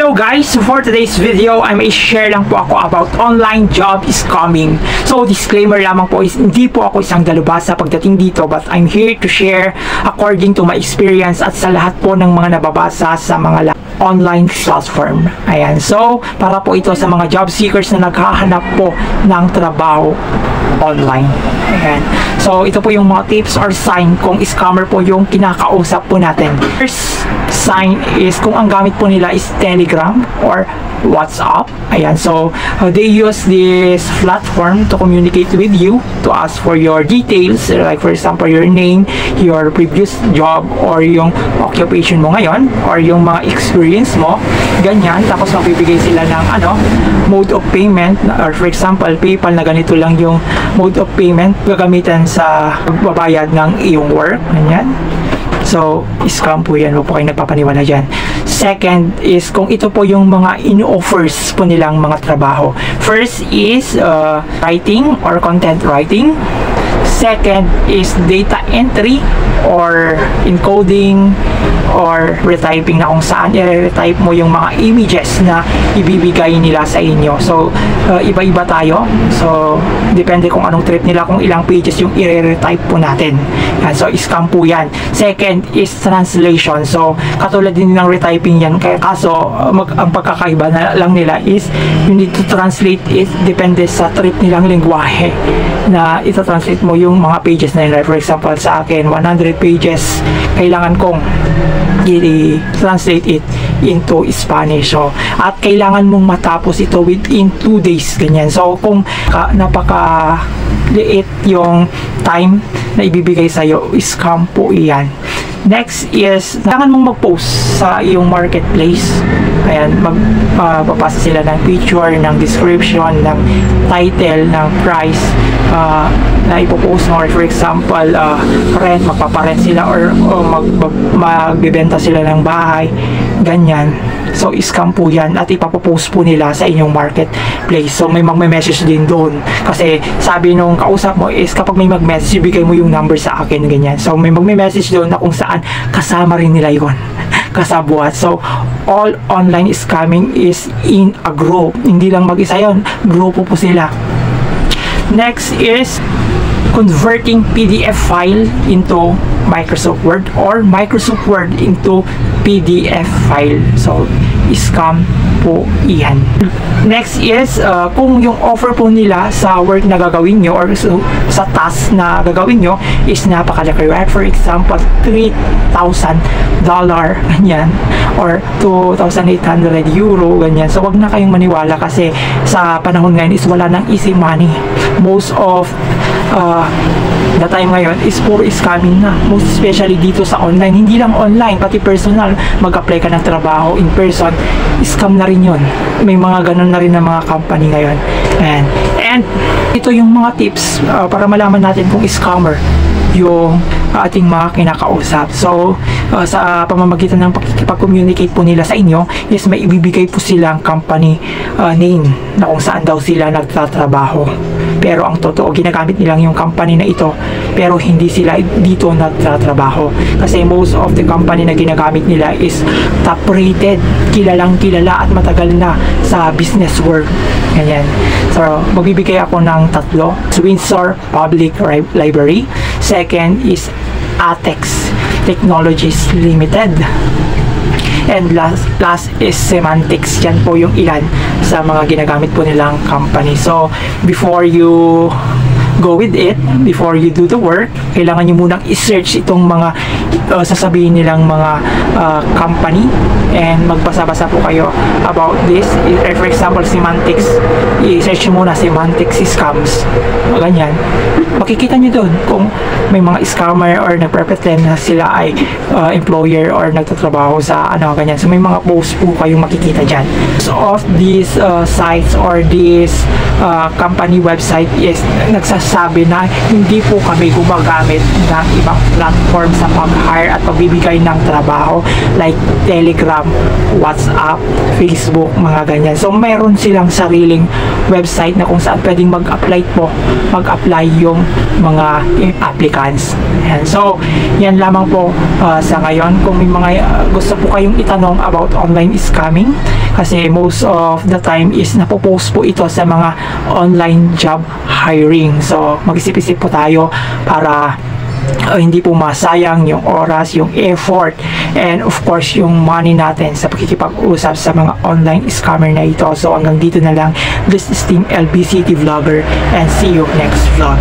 Hello guys! For today's video, I may share lang po ako about online job scamming. So disclaimer lamang po is hindi po ako isang dalubhasa pagdating dito, but I'm here to share according to my experience at sa lahat po ng mga nababasa sa mga online platform. Ayan. So para po ito sa mga job seekers na naghahanap po ng trabaho online. Ayan. So ito po yung mga tips or sign kung scammer po yung kinakausap po natin. First sign is kung ang gamit po nila is Telegram or WhatsApp. Ayan, so they use this platform to communicate with you, to ask for your details, like for example your name, your previous job, or yung occupation mo ngayon, or yung mga experience mo, ganyan. Tapos magbibigay sila ng mode of payment, or for example PayPal na ganito lang yung mode of payment gagamitan sa pagbabayad ng iyong work, ganyan. So, scam po yan. Huwag po kayo nagpapaniwala dyan. Second is kung ito po yung mga in-offers po nilang mga trabaho. First is writing or content writing. Second is data entry or encoding or retyping na kung saan i-retype mo yung mga images na ibibigay nila sa inyo. So, iba-iba tayo. So, depende kung anong trip nila, kung ilang pages yung i-retype po natin. Yan. So, scam po yan. Second is translation. So, katulad din ng retyping yan. Kaya kaso, ang pagkakaiba na lang nila is you need to translate it depende sa trip nilang lingwahe na ita-translate mo yung mga pages na yun. For example, sa akin, 100 pages, kailangan kong i-translate it into Spanish. So, at kailangan mong matapos ito within 2 days, ganyan. So, kung napaka-liit yung time na ibibigay sa'yo, scam po iyan. Next is, kailangan mong mag-post sa iyong marketplace. Ayan, magpapasa sila ng picture, ng description, ng title, ng price na ipopost mo. Or for example, rent, magpaparent sila or magbibenta sila ng bahay, ganyan. So, scam po yan at ipapopost po nila sa inyong marketplace. So, may magme-message din doon. Kasi, sabi nung kausap mo is kapag may mag-message, ibigay mo yung number sa akin, ganyan. So, may magme-message doon na kung saan kasama rin nila yun. Kasabuhat. So, all online scamming is in a group. Hindi lang mag-isa yun. Grupo po sila. Next is converting PDF file into Microsoft Word or Microsoft Word into PDF file. So, scam po iyan. Next is kung yung offer po nila sa work na gagawin nyo or sa task na gagawin nyo is napakalaki. For example, $3,000 ganyan or 2,800 euro ganyan. So, wag na kayong maniwala kasi sa panahon ngayon is wala nang easy money. Most of the time ngayon is puro scamming na, most especially dito sa online. Hindi lang online, pati personal, mag-apply ka ng trabaho in person, scam na rin yun. May mga ganun na rin na mga company ngayon. And ito yung mga tips para malaman natin kung scammer yung ating mga kinakausap. So, sa pamamagitan ng pakikipag-communicate po nila sa inyo is may ibibigay po silang company name na kung saan daw sila nagtatrabaho. Pero ang totoo, ginagamit nilang yung company na ito pero hindi sila dito nagtatrabaho. Kasi most of the company na ginagamit nila is top rated, kilalang kilala at matagal na sa business world. Ganyan. So, magbibigay ako ng tatlo. Windsor Public Library. Second is Atex Technologies Limited. And last is Semantics. Yan po yung ilan sa mga ginagamit po nilang company. So, before you go with it, before you do the work, kailangan nyo munang i-search itong mga sasabihin nilang mga company and magbasa-basa po kayo about this. For example, Semantics, i-search nyo muna Semantics scams, ganyan. Makikita nyo doon kung may mga scammer or nagpre-pretend na sila ay employer or nagtatrabaho sa ganyan. So may mga posts po kayong makikita dyan. So of these sites or this company website is nagsasabi na hindi po kami gumagamit ng ibang platform sa pag-hire at pagbibigay ng trabaho like Telegram, WhatsApp, Facebook, mga ganyan. So meron silang sariling website na kung saan pwedeng mag-apply yung mga applicants. Ayan. So yan lamang po sa ngayon. Kung may mga gusto po kayong itanong about online scamming, kasi most of the time is napopost po ito sa mga online job hiring. So mag-isip-isip po tayo para hindi po masayang yung oras, yung effort, and of course yung money natin sa pakikipag-usap sa mga online scammer na ito. So hanggang dito na lang. This is Team LBCT Vlogger and see you next vlog.